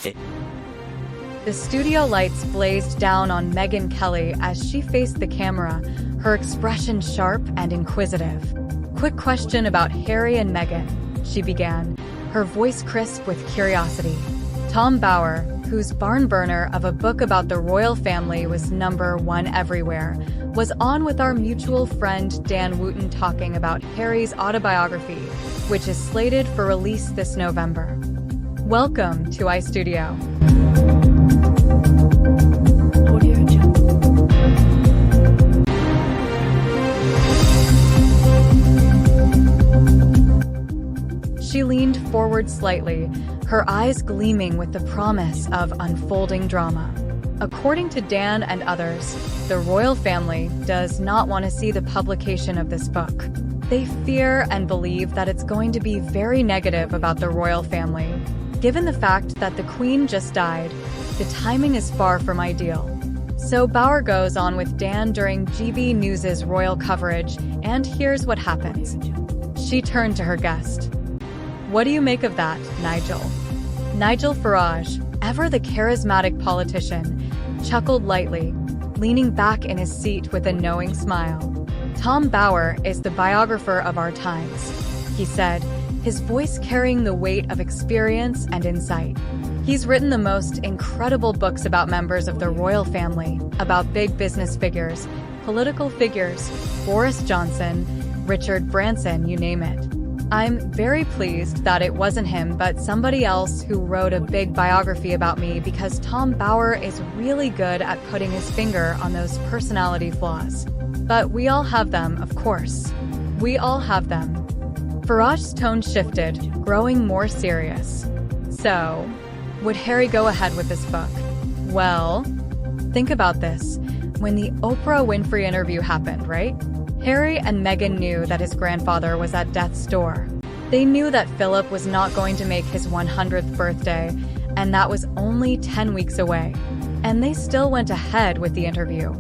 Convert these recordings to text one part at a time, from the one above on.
The studio lights blazed down on Megyn Kelly as she faced the camera, her expression sharp and inquisitive. "Quick question about Harry and Meghan," she began, her voice crisp with curiosity. Tom Bauer, whose barn burner of a book about the royal family was #1 everywhere, was on with our mutual friend Dan Wooten talking about Harry's autobiography, which is slated for release this November. Welcome to iStudio. She leaned forward slightly, her eyes gleaming with the promise of unfolding drama. According to Dan and others, the royal family does not want to see the publication of this book. They fear and believe that it's going to be very negative about the royal family. Given the fact that the Queen just died, the timing is far from ideal. So Bauer goes on with Dan during GB News's royal coverage, and here's what happens. She turned to her guest. "What do you make of that, Nigel?" Nigel Farage, ever the charismatic politician, chuckled lightly, leaning back in his seat with a knowing smile. "Tom Bauer is the biographer of our times," he said, his voice carrying the weight of experience and insight. "He's written the most incredible books about members of the royal family, about big business figures, political figures, Boris Johnson, Richard Branson, you name it. I'm very pleased that it wasn't him but somebody else who wrote a big biography about me, because Tom Bauer is really good at putting his finger on those personality flaws. But we all have them, of course. We all have them." Farage's tone shifted, growing more serious. "So, would Harry go ahead with this book?" "Well, think about this. When the Oprah Winfrey interview happened, right? Harry and Meghan knew that his grandfather was at death's door. They knew that Philip was not going to make his 100th birthday, and that was only 10 weeks away. And they still went ahead with the interview."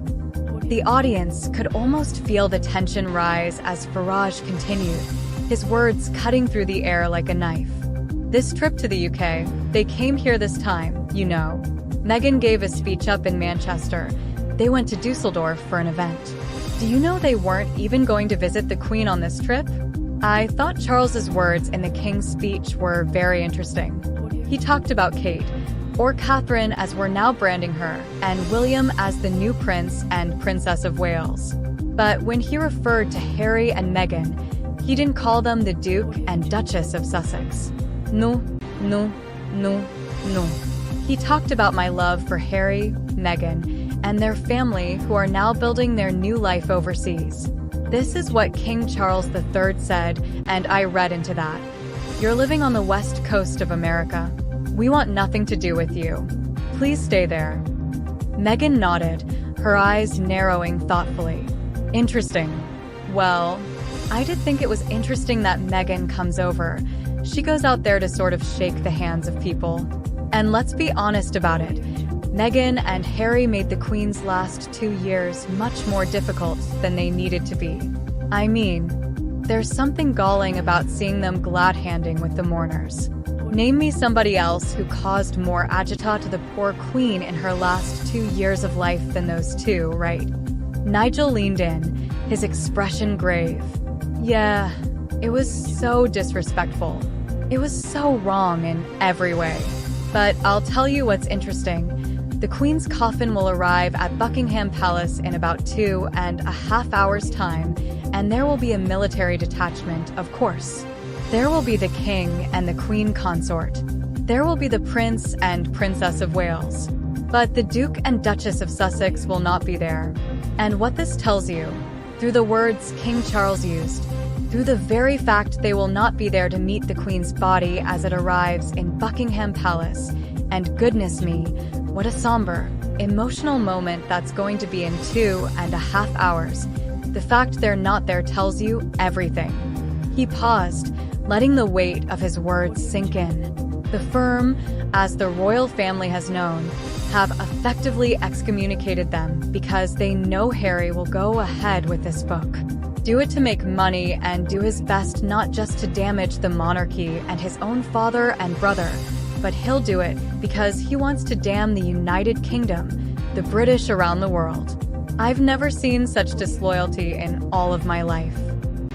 The audience could almost feel the tension rise as Farage continued, his words cutting through the air like a knife. "This trip to the UK, they came here this time, you know. Meghan gave a speech up in Manchester. They went to Dusseldorf for an event. Do you know they weren't even going to visit the Queen on this trip? I thought Charles's words in the King's speech were very interesting. He talked about Kate, or Catherine as we're now branding her, and William as the new Prince and Princess of Wales. But when he referred to Harry and Meghan, he didn't call them the Duke and Duchess of Sussex. No, no, no, no. He talked about my love for Harry, Meghan, and their family who are now building their new life overseas. This is what King Charles III said, and I read into that. You're living on the west coast of America. We want nothing to do with you. Please stay there." Meghan nodded, her eyes narrowing thoughtfully. "Interesting. Well, I did think it was interesting that Meghan comes over. She goes out there to sort of shake the hands of people. And let's be honest about it. Meghan and Harry made the Queen's last 2 years much more difficult than they needed to be. I mean, there's something galling about seeing them glad-handing with the mourners. Name me somebody else who caused more agita to the poor Queen in her last 2 years of life than those two, right?" Nigel leaned in, his expression grave. "Yeah, it was so disrespectful. It was so wrong in every way. But I'll tell you what's interesting. The Queen's coffin will arrive at Buckingham Palace in about 2.5 hours' time, and there will be a military detachment, of course. There will be the King and the Queen consort. There will be the Prince and Princess of Wales. But the Duke and Duchess of Sussex will not be there. And what this tells you, through the words King Charles used, through the very fact they will not be there to meet the Queen's body as it arrives in Buckingham Palace, and goodness me, what a somber, emotional moment that's going to be in 2.5 hours. The fact they're not there tells you everything." He paused, letting the weight of his words sink in. The firm, as the royal family has known, have effectively excommunicated them because they know Harry will go ahead with this book. Do it to make money and do his best not just to damage the monarchy and his own father and brother, but he'll do it because he wants to damn the United Kingdom, the British around the world. I've never seen such disloyalty in all of my life.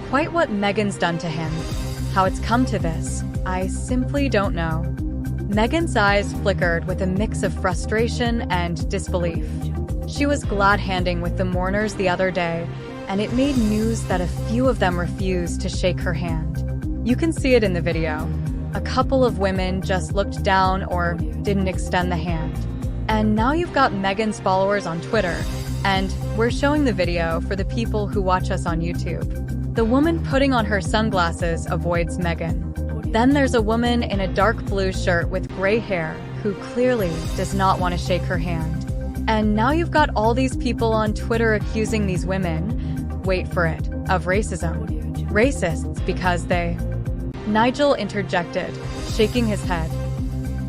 Quite what Meghan's done to him. How it's come to this, I simply don't know. Meghan's eyes flickered with a mix of frustration and disbelief. She was glad-handing with the mourners the other day, and it made news that a few of them refused to shake her hand. You can see it in the video. A couple of women just looked down or didn't extend the hand. And now you've got Meghan's followers on Twitter, and we're showing the video for the people who watch us on YouTube. The woman putting on her sunglasses avoids Meghan. Then there's a woman in a dark blue shirt with gray hair who clearly does not want to shake her hand. And now you've got all these people on Twitter accusing these women, wait for it, of racism. Racists because they... Nigel interjected, shaking his head.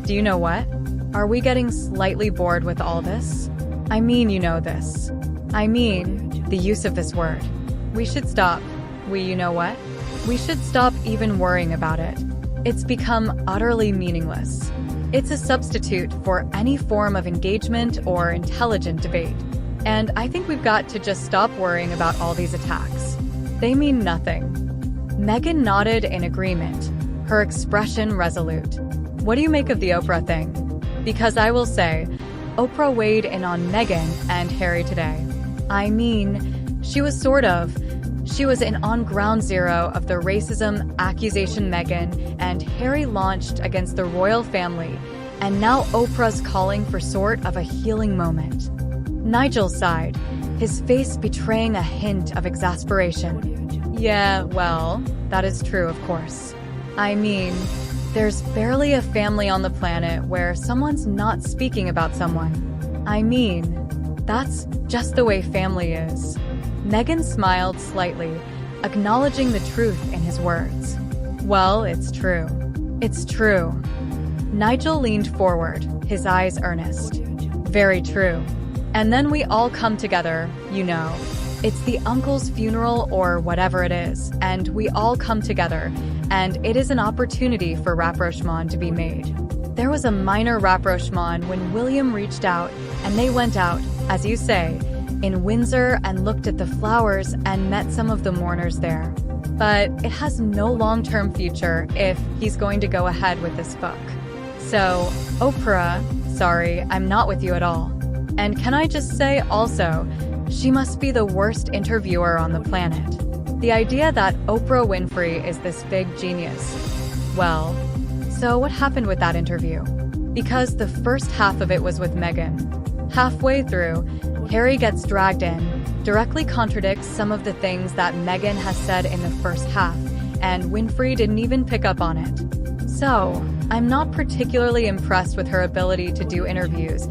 Do you know what? Are we getting slightly bored with all this? I mean, you know this. I mean, the use of this word. We should stop. You know what? We should stop even worrying about it. It's become utterly meaningless. It's a substitute for any form of engagement or intelligent debate. And I think we've got to just stop worrying about all these attacks. They mean nothing. Megyn nodded in agreement, her expression resolute. What do you make of the Oprah thing? Because I will say, Oprah weighed in on Meghan and Harry today. I mean, she was in on ground zero of the racism accusation Meghan and Harry launched against the royal family, and now Oprah's calling for sort of a healing moment. Nigel sighed, his face betraying a hint of exasperation. Yeah, well, that is true, of course. I mean, there's barely a family on the planet where someone's not speaking about someone. I mean, that's just the way family is. Megyn smiled slightly, acknowledging the truth in his words. Well, it's true. It's true. Nigel leaned forward, his eyes earnest. Very true. And then we all come together, you know. It's the uncle's funeral or whatever it is, and we all come together, and it is an opportunity for rapprochement to be made. There was a minor rapprochement when William reached out, and they went out, as you say, in Windsor and looked at the flowers and met some of the mourners there. But it has no long-term future if he's going to go ahead with this book. So, Oprah, sorry, I'm not with you at all. And can I just say also, she must be the worst interviewer on the planet. The idea that Oprah Winfrey is this big genius. Well, so what happened with that interview? Because the first half of it was with Meghan. Halfway through, Harry gets dragged in, directly contradicts some of the things that Meghan has said in the first half, and Winfrey didn't even pick up on it. So, I'm not particularly impressed with her ability to do interviews